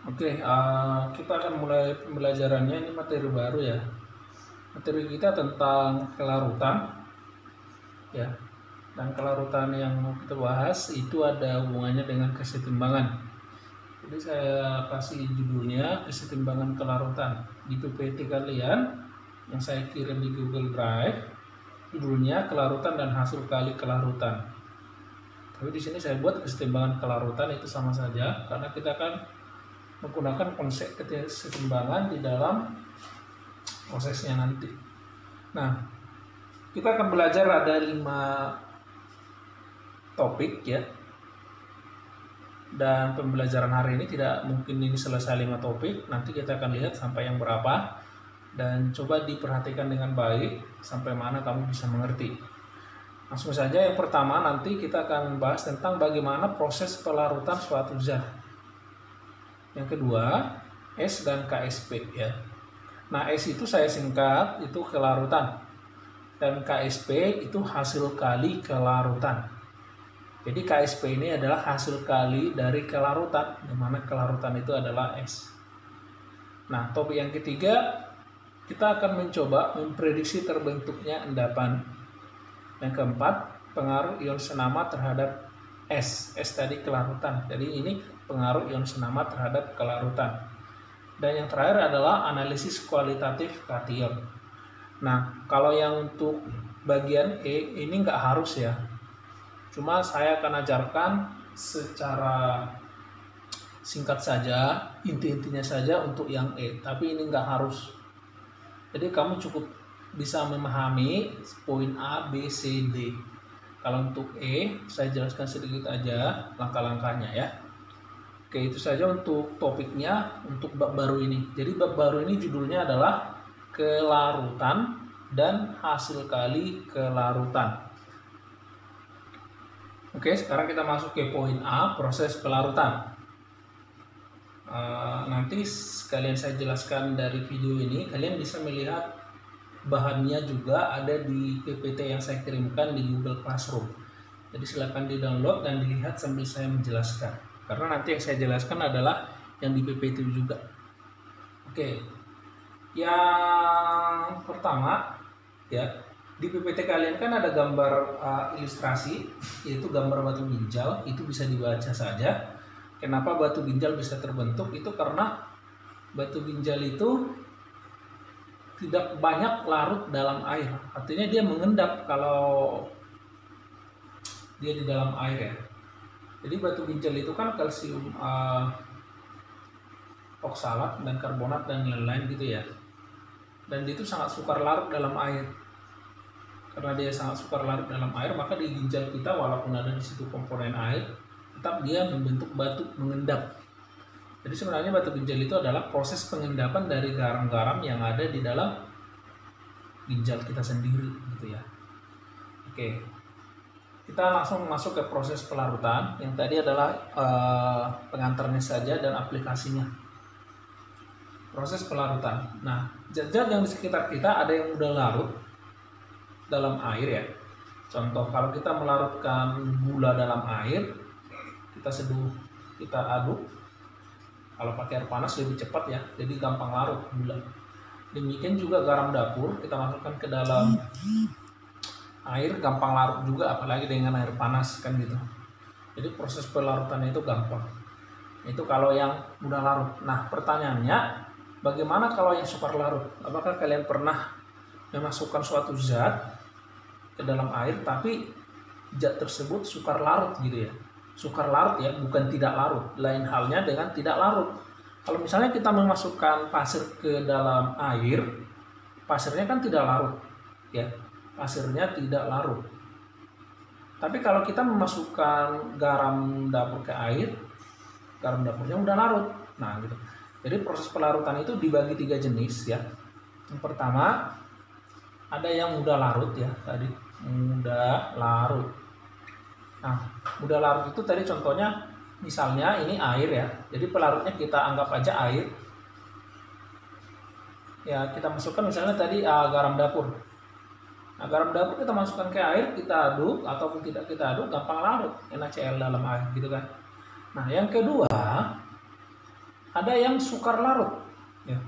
Kita akan mulai pembelajarannya. Ini materi baru ya. Materi kita tentang kelarutan, ya. Dan kelarutan yang mau kita bahas itu ada hubungannya dengan kesetimbangan. Jadi saya kasih judulnya kesetimbangan kelarutan di PPT kalian yang saya kirim di Google Drive. Judulnya kelarutan dan hasil kali kelarutan. Tapi di sini saya buat kesetimbangan kelarutan itu sama saja karena kita akan menggunakan konsep kesetimbangan di dalam prosesnya nanti. Nah, kita akan belajar ada 5 topik ya. Dan pembelajaran hari ini tidak mungkin ini selesai 5 topik. Nanti kita akan lihat sampai yang berapa. Dan coba diperhatikan dengan baik sampai mana kamu bisa mengerti. Langsung saja yang pertama nanti kita akan bahas tentang bagaimana proses pelarutan suatu zat. Yang kedua, S dan KSP ya. Nah, S itu saya singkat, itu kelarutan. Dan KSP itu hasil kali kelarutan. Jadi KSP ini adalah hasil kali dari kelarutan, di mana kelarutan itu adalah S. Nah, topik yang ketiga, kita akan mencoba memprediksi terbentuknya endapan. Yang keempat, pengaruh ion senama terhadap S tadi kelarutan. Jadi ini pengaruh ion senama terhadap kelarutan. Dan yang terakhir adalah analisis kualitatif kation. Nah, kalau yang untuk bagian E ini nggak harus ya. Cuma saya akan ajarkan secara singkat saja, inti-intinya saja untuk yang E. Tapi ini nggak harus. Jadi kamu cukup bisa memahami poin A, B, C, D. Kalau untuk E, saya jelaskan sedikit aja langkah-langkahnya ya. Oke, itu saja untuk topiknya, untuk bab baru ini. Jadi bab baru ini judulnya adalah kelarutan dan hasil kali kelarutan. Oke, sekarang kita masuk ke poin A, proses pelarutan. Nanti sekalian saya jelaskan dari video ini, kalian bisa melihat bahannya juga ada di PPT yang saya kirimkan di Google Classroom. Jadi silakan di-download dan dilihat sambil saya menjelaskan. Karena nanti yang saya jelaskan adalah yang di PPT juga. Oke. Yang pertama ya, di PPT kalian kan ada gambar ilustrasi, yaitu gambar batu ginjal. Itu bisa dibaca saja. Kenapa batu ginjal bisa terbentuk? Itu karena batu ginjal itu tidak banyak larut dalam air, artinya dia mengendap kalau dia di dalam air ya. Jadi batu ginjal itu kan kalsium oksalat dan karbonat dan lain-lain gitu ya. Dan itu sangat sukar larut dalam air. Karena dia sangat sukar larut dalam air, maka di ginjal kita walaupun ada di situ komponen air, tetap dia membentuk batu mengendap. Jadi sebenarnya batu ginjal itu adalah proses pengendapan dari garam-garam yang ada di dalam ginjal kita sendiri gitu ya. Oke. Kita langsung masuk ke proses pelarutan. Yang tadi adalah pengantarnya saja dan aplikasinya. Proses pelarutan. Nah, zat-zat yang di sekitar kita ada yang udah larut dalam air ya. Contoh kalau kita melarutkan gula dalam air, kita seduh, kita aduk. Kalau pakai air panas lebih cepat ya, jadi gampang larut gula. Demikian juga garam dapur, kita masukkan ke dalam air, gampang larut juga, apalagi dengan air panas kan gitu. Jadi proses pelarutannya itu gampang. Itu kalau yang mudah larut. Nah, pertanyaannya, bagaimana kalau yang sukar larut? Apakah kalian pernah memasukkan suatu zat ke dalam air, tapi zat tersebut sukar larut gitu ya? Sukar larut ya, bukan tidak larut. Lain halnya dengan tidak larut. Kalau misalnya kita memasukkan pasir ke dalam air, pasirnya kan tidak larut ya, pasirnya tidak larut. Tapi kalau kita memasukkan garam dapur ke air, garam dapurnya udah larut. Nah gitu. Jadi proses pelarutan itu dibagi 3 jenis ya. Yang pertama ada yang mudah larut ya, tadi mudah larut. Nah, mudah larut itu tadi contohnya misalnya ini air ya. Jadi pelarutnya kita anggap aja air. Ya, kita masukkan misalnya tadi garam dapur. Nah, garam dapur kita masukkan ke air, kita aduk ataupun tidak kita aduk gampang larut NaCl dalam air gitu kan. Nah, yang kedua ada yang sukar larut. Ya.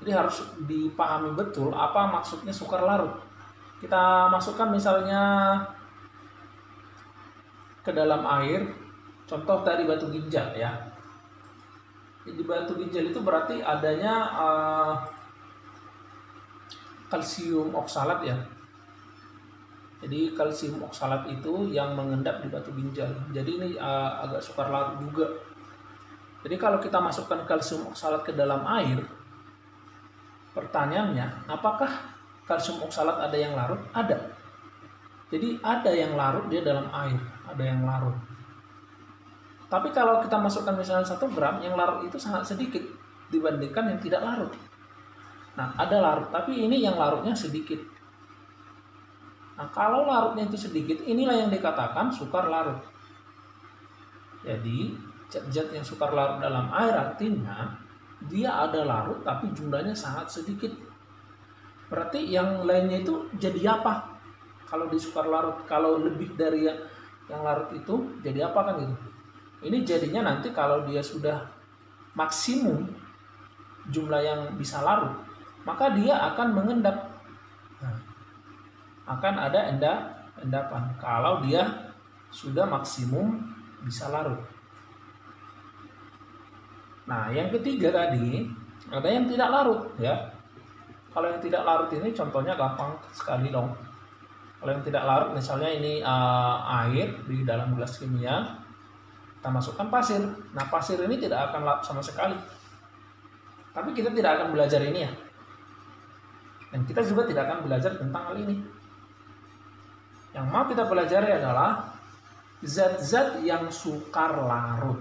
Jadi harus dipahami betul apa maksudnya sukar larut. Kita masukkan misalnya ke dalam air, contoh tadi batu ginjal ya. Di batu ginjal itu berarti adanya kalsium oksalat ya. Jadi kalsium oksalat itu yang mengendap di batu ginjal. Jadi ini agak sukar larut juga. Jadi kalau kita masukkan kalsium oksalat ke dalam air, pertanyaannya, apakah kalsium oksalat ada yang larut? Ada. Jadi ada yang larut dia dalam air, ada yang larut. Tapi kalau kita masukkan misalnya 1 gram, yang larut itu sangat sedikit dibandingkan yang tidak larut. Nah, ada larut, tapi ini yang larutnya sedikit. Nah, kalau larutnya itu sedikit, inilah yang dikatakan sukar larut. Jadi, zat-zat yang sukar larut dalam air artinya dia ada larut tapi jumlahnya sangat sedikit. Berarti yang lainnya itu jadi apa? Kalau di sukar larut, kalau lebih dari yang larut itu jadi apa kan gitu? Ini jadinya nanti kalau dia sudah maksimum jumlah yang bisa larut, maka dia akan mengendap. Nah, akan ada endapan kalau dia sudah maksimum bisa larut. Nah, yang ketiga tadi ada yang tidak larut ya. Kalau yang tidak larut ini contohnya gampang sekali dong. Kalau yang tidak larut misalnya ini air di dalam gelas kimia, kita masukkan pasir. Nah, pasir ini tidak akan larut sama sekali. Tapi kita tidak akan belajar ini ya. Dan kita juga tidak akan belajar tentang hal ini. Yang mau kita pelajari adalah zat-zat yang sukar larut.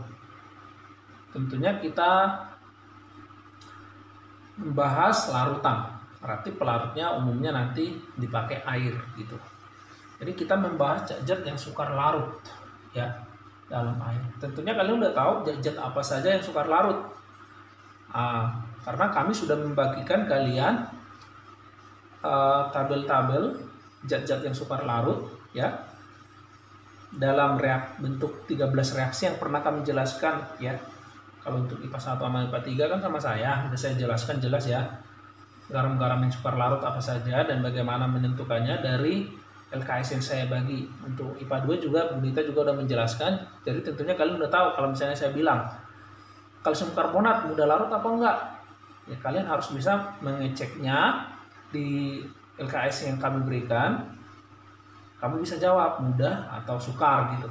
Tentunya kita membahas larutan. Berarti pelarutnya umumnya nanti dipakai air gitu. Jadi kita membahas zat-zat yang sukar larut ya dalam air. Tentunya kalian udah tahu zat-zat apa saja yang sukar larut. Karena kami sudah membagikan kalian tabel-tabel zat-zat yang sukar larut ya dalam bentuk 13 reaksi yang pernah kami jelaskan ya. Kalau untuk IPA 1 sama IPA 3 kan sama saya, sudah saya jelaskan jelas ya. Garam-garam yang sukar larut apa saja dan bagaimana menentukannya dari LKS yang saya bagi. Untuk IPA 2 juga Bu Dita juga udah menjelaskan. Jadi tentunya kalian udah tahu kalau misalnya saya bilang kalsium karbonat mudah larut apa enggak. Ya kalian harus bisa mengeceknya di LKS yang kami berikan. Kamu bisa jawab mudah atau sukar gitu.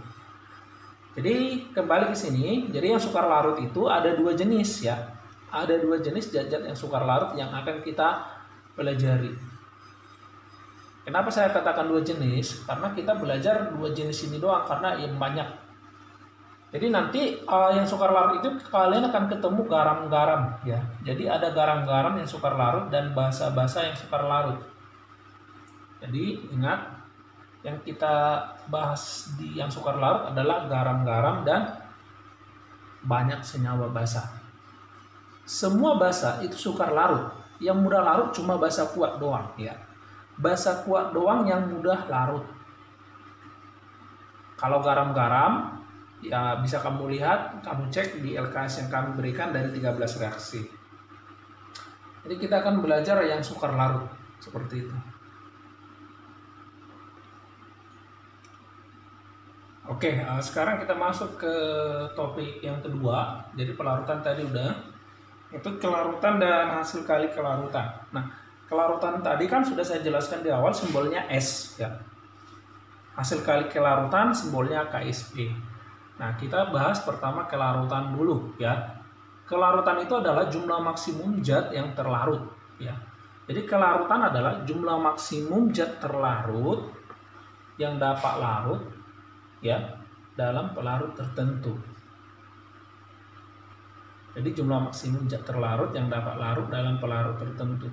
Jadi kembali ke sini, jadi yang sukar larut itu ada 2 jenis ya. Ada 2 jenis zat-zat yang sukar larut yang akan kita pelajari. Kenapa saya katakan 2 jenis? Karena kita belajar 2 jenis ini doang karena yang banyak. Jadi nanti yang sukar larut itu kalian akan ketemu garam-garam ya. Jadi ada garam-garam yang sukar larut dan basa-basa yang sukar larut. Jadi ingat, yang kita bahas di yang sukar larut adalah garam-garam dan banyak senyawa basa. Semua basa itu sukar larut. Yang mudah larut cuma basa kuat doang ya. Basa kuat doang yang mudah larut. Kalau garam-garam ya bisa kamu lihat, kamu cek di LKS yang kami berikan dari 13 reaksi. Jadi kita akan belajar yang sukar larut seperti itu. Oke, sekarang kita masuk ke topik yang kedua. Jadi pelarutan tadi udah. Itu kelarutan dan hasil kali kelarutan. Nah, kelarutan tadi kan sudah saya jelaskan di awal simbolnya S ya. Hasil kali kelarutan simbolnya KSP. Nah, kita bahas pertama kelarutan dulu ya. Kelarutan itu adalah jumlah maksimum zat yang terlarut ya. Jadi kelarutan adalah jumlah maksimum zat terlarut yang dapat larut ya dalam pelarut tertentu. Jadi jumlah maksimum zat terlarut yang dapat larut dalam pelarut tertentu.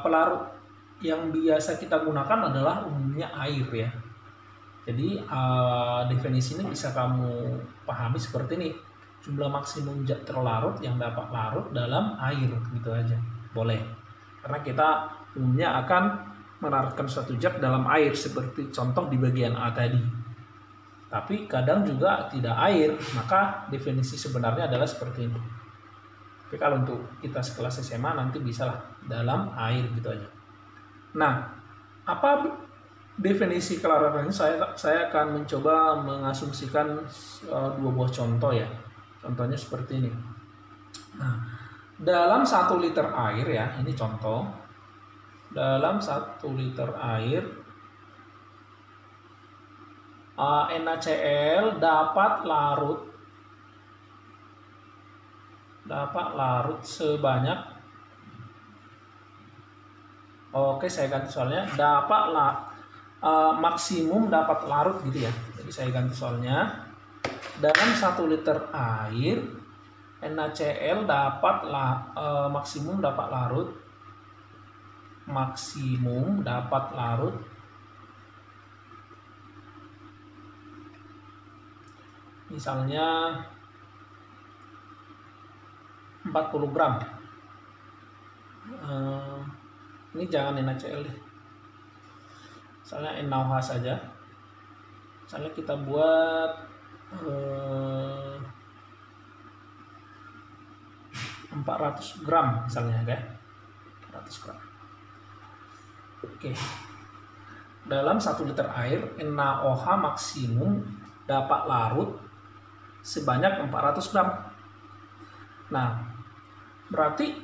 Pelarut yang biasa kita gunakan adalah umumnya air ya. Jadi definisi ini bisa kamu pahami seperti ini. Jumlah maksimum zat terlarut yang dapat larut dalam air gitu aja. Boleh. Karena kita umumnya akan melarutkan suatu zat dalam air seperti contoh di bagian A tadi. Tapi kadang juga tidak air, maka definisi sebenarnya adalah seperti ini. Tapi kalau untuk kita sekelas SMA nanti bisalah dalam air gitu aja. Nah, apa definisi kelarutan ini? Saya akan mencoba mengasumsikan dua buah contoh ya. Contohnya seperti ini. Nah, dalam 1 liter air ya, ini contoh. Dalam 1 liter air NaCl dapat larut sebanyak, oke saya ganti soalnya, maksimum dapat larut gitu ya. Jadi saya ganti soalnya, dalam 1 liter air NaCl maksimum dapat larut misalnya 40 gram. Ini jangan NaCl deh, misalnya NaOH saja. Misalnya kita buat 400 gram misalnya ya, 400 gram. Oke. Dalam 1 liter air NaOH maksimum dapat larut sebanyak 400 gram. Nah, berarti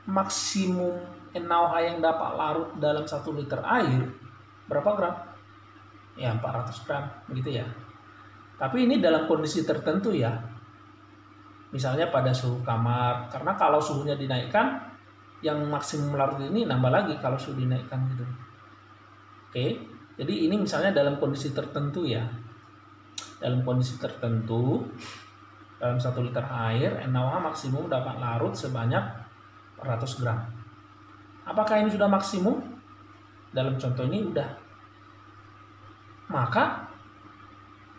maksimum NaOH yang dapat larut dalam 1 liter air berapa gram? Ya 400 gram begitu ya. Tapi ini dalam kondisi tertentu ya. Misalnya pada suhu kamar, karena kalau suhunya dinaikkan, yang maksimum larut ini nambah lagi kalau suhu dinaikkan gitu. Oke, jadi ini misalnya dalam kondisi tertentu ya. Dalam kondisi tertentu, dalam 1 liter air, NaOH maksimum dapat larut sebanyak 400 gram. Apakah ini sudah maksimum? Dalam contoh ini udah. Maka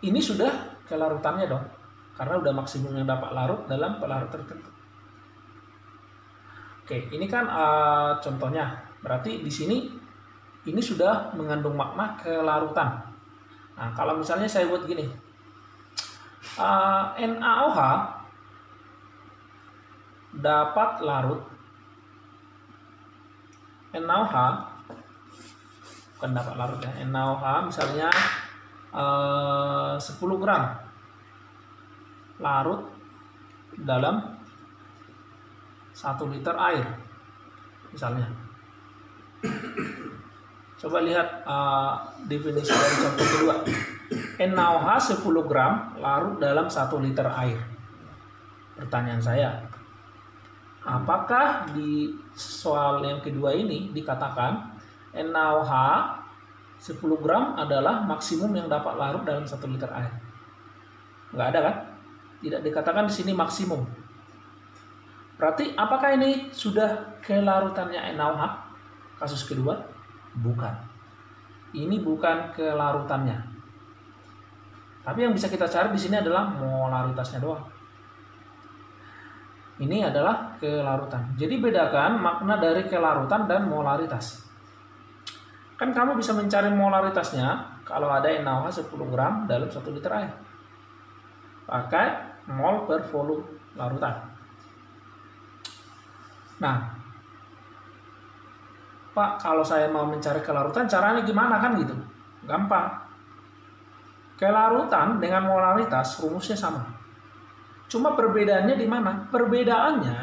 ini sudah kelarutannya dong, karena udah maksimum yang dapat larut dalam pelarut tertentu. Oke, ini kan contohnya. Berarti di sini ini sudah mengandung makna kelarutan. Nah, kalau misalnya saya buat gini, NaOH dapat larut, NaOH bukan dapat larut ya, NaOH misalnya 10 gram larut dalam 1 liter air misalnya. Coba lihat definisi dari contoh kedua. NaOH 10 gram larut dalam 1 liter air. Pertanyaan saya, apakah di soal yang kedua ini dikatakan NaOH 10 gram adalah maksimum yang dapat larut dalam 1 liter air? Nggak ada kan? Tidak dikatakan di sini maksimum. Berarti apakah ini sudah kelarutannya NaOH? Kasus kedua? Bukan. Ini bukan kelarutannya. Tapi yang bisa kita cari di sini adalah molaritasnya doang. Ini adalah kelarutan. Jadi bedakan makna dari kelarutan dan molaritas. Kan kamu bisa mencari molaritasnya kalau ada NaOH 10 gram dalam 1 liter air. Pakai mol per volume larutan. Nah, Pak, kalau saya mau mencari kelarutan, caranya gimana kan gitu? Gampang. Kelarutan dengan molaritas rumusnya sama. Cuma perbedaannya di mana? Perbedaannya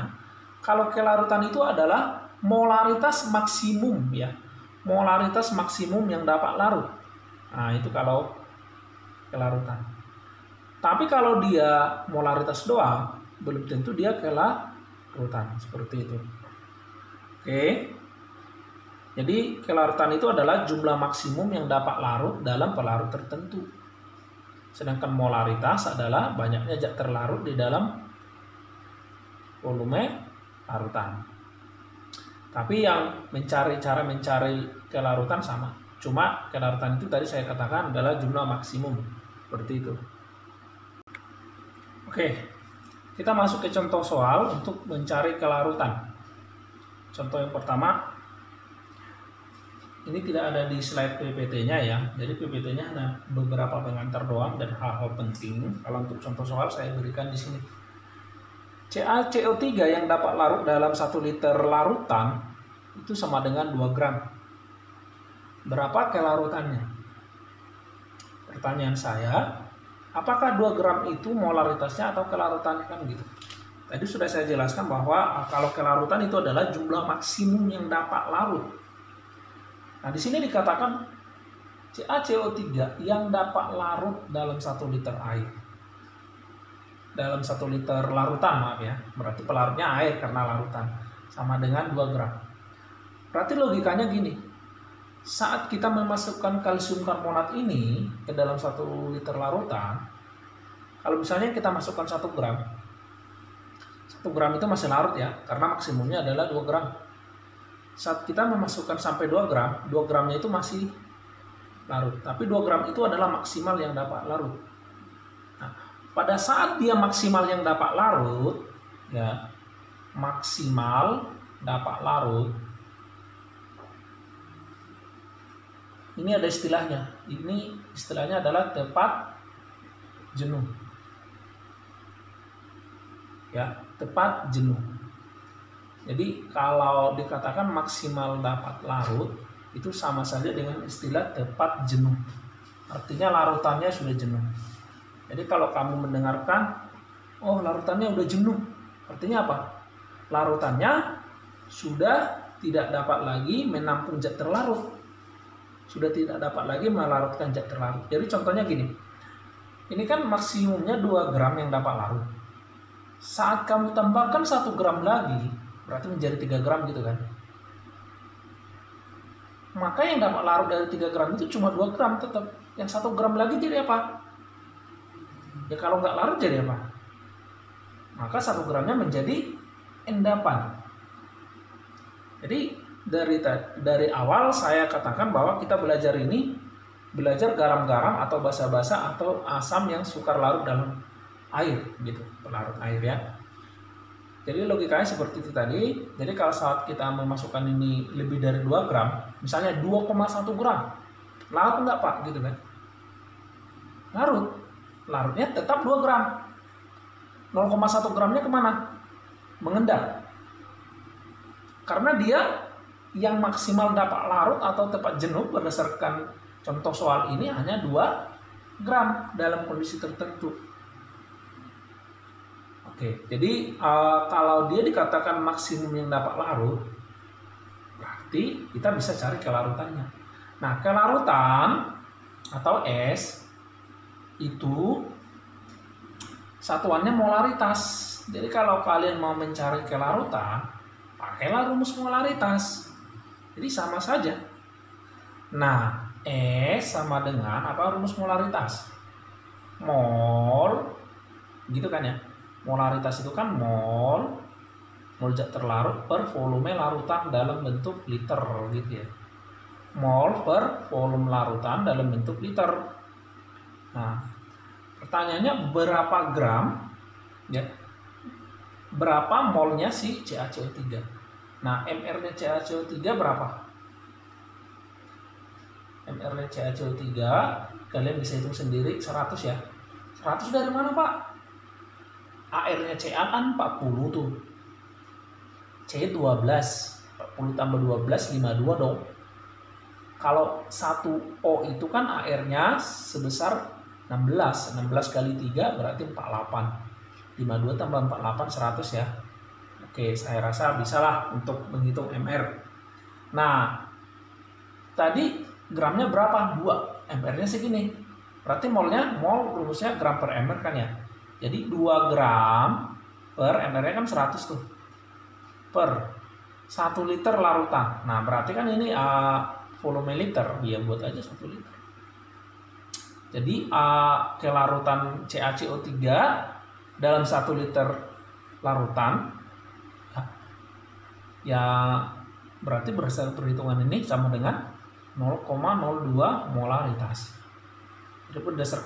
kalau kelarutan itu adalah molaritas maksimum ya. Molaritas maksimum yang dapat larut. Nah, itu kalau kelarutan. Tapi kalau dia molaritas doang, belum tentu dia kelarutan. Seperti itu. Oke. Jadi kelarutan itu adalah jumlah maksimum yang dapat larut dalam pelarut tertentu. Sedangkan molaritas adalah banyaknya zat terlarut di dalam volume larutan. Tapi yang cara mencari kelarutan sama. Cuma kelarutan itu tadi saya katakan adalah jumlah maksimum. Seperti itu. Oke, kita masuk ke contoh soal untuk mencari kelarutan. Contoh yang pertama, ini tidak ada di slide PPT-nya ya. Jadi PPT-nya hanya beberapa pengantar doang dan hal-hal penting. Kalau untuk contoh soal saya berikan di sini. CaCO3 yang dapat larut dalam 1 liter larutan itu sama dengan 2 gram. Berapa kelarutannya? Pertanyaan saya, apakah 2 gram itu molaritasnya atau kelarutannya, kan gitu. Tadi sudah saya jelaskan bahwa kalau kelarutan itu adalah jumlah maksimum yang dapat larut. Nah, di sini dikatakan CaCO3 yang dapat larut dalam 1 liter air. Dalam 1 liter larutan, maaf ya. Berarti pelarutnya air karena larutan. Sama dengan 2 gram. Berarti logikanya gini. Saat kita memasukkan kalsium karbonat ini ke dalam 1 liter larutan, kalau misalnya kita masukkan 1 gram, 1 gram itu masih larut ya, karena maksimumnya adalah 2 gram. Saat kita memasukkan sampai 2 gram, 2 gramnya itu masih larut. Tapi 2 gram itu adalah maksimal yang dapat larut. Nah, pada saat dia maksimal yang dapat larut, ya, maksimal dapat larut, ini ada istilahnya. Ini istilahnya adalah tepat jenuh. Ya, tepat jenuh. Jadi kalau dikatakan maksimal dapat larut, itu sama saja dengan istilah tepat jenuh. Artinya larutannya sudah jenuh. Jadi kalau kamu mendengarkan, oh larutannya udah jenuh, artinya apa? Larutannya sudah tidak dapat lagi menampung zat terlarut. Sudah tidak dapat lagi melarutkan zat terlarut. Jadi contohnya gini, ini kan maksimumnya 2 gram yang dapat larut. Saat kamu tambahkan 1 gram lagi, berarti menjadi 3 gram gitu kan. Maka yang dapat larut dari 3 gram itu cuma 2 gram tetap. Yang 1 gram lagi jadi apa? Ya kalau nggak larut jadi apa? Maka 1 gramnya menjadi endapan. Jadi dari awal saya katakan bahwa kita belajar garam-garam atau basa-basa atau asam yang sukar larut dalam air gitu, pelarut air ya. Jadi logikanya seperti itu tadi. Jadi kalau saat kita memasukkan ini lebih dari 2 gram, misalnya 2,1 gram, larut nggak Pak gitu kan? Larut. Larutnya tetap 2 gram. 0,1 gramnya kemana? Mengendap. Karena dia yang maksimal dapat larut atau tepat jenuh berdasarkan contoh soal ini hanya 2 gram dalam kondisi tertentu. Oke, jadi kalau dia dikatakan maksimum yang dapat larut, berarti kita bisa cari kelarutannya. Nah, kelarutan atau S itu satuannya molaritas. Jadi kalau kalian mau mencari kelarutan, pakailah rumus molaritas. Jadi sama saja. Nah, S sama dengan apa rumus molaritas? Mol, gitu kan ya. Molaritas itu kan mol zat terlarut per volume larutan dalam bentuk liter gitu ya. Mol per volume larutan dalam bentuk liter. Nah, pertanyaannya berapa gram ya? Berapa molnya si CaCO3? Nah, MR-nya CaCO3 berapa? MR-nya CaCO3 kalian bisa hitung sendiri 100 ya. 100 dari mana Pak? AR-nya Ca kan 40 tuh. C 12. 40 tambah 12 52 dong. Kalau 1O itu kan AR-nya sebesar 16. 16 kali 3 berarti 48. 52 tambah 48 100 ya. Oke, saya rasa bisalah untuk menghitung MR. Nah, tadi gramnya berapa? 2. MR-nya segini. Berarti molnya, mol rumusnya gram per MR kan ya. Jadi 2 gram per MR-nya kan 100 tuh. Per 1 liter larutan. Nah, berarti kan ini volume liter. Dia buat aja 1 liter. Jadi kelarutan CaCO3 dalam 1 liter larutan ya berarti berdasarkan perhitungan ini sama dengan 0,02 molaritas. Itu berdasarkan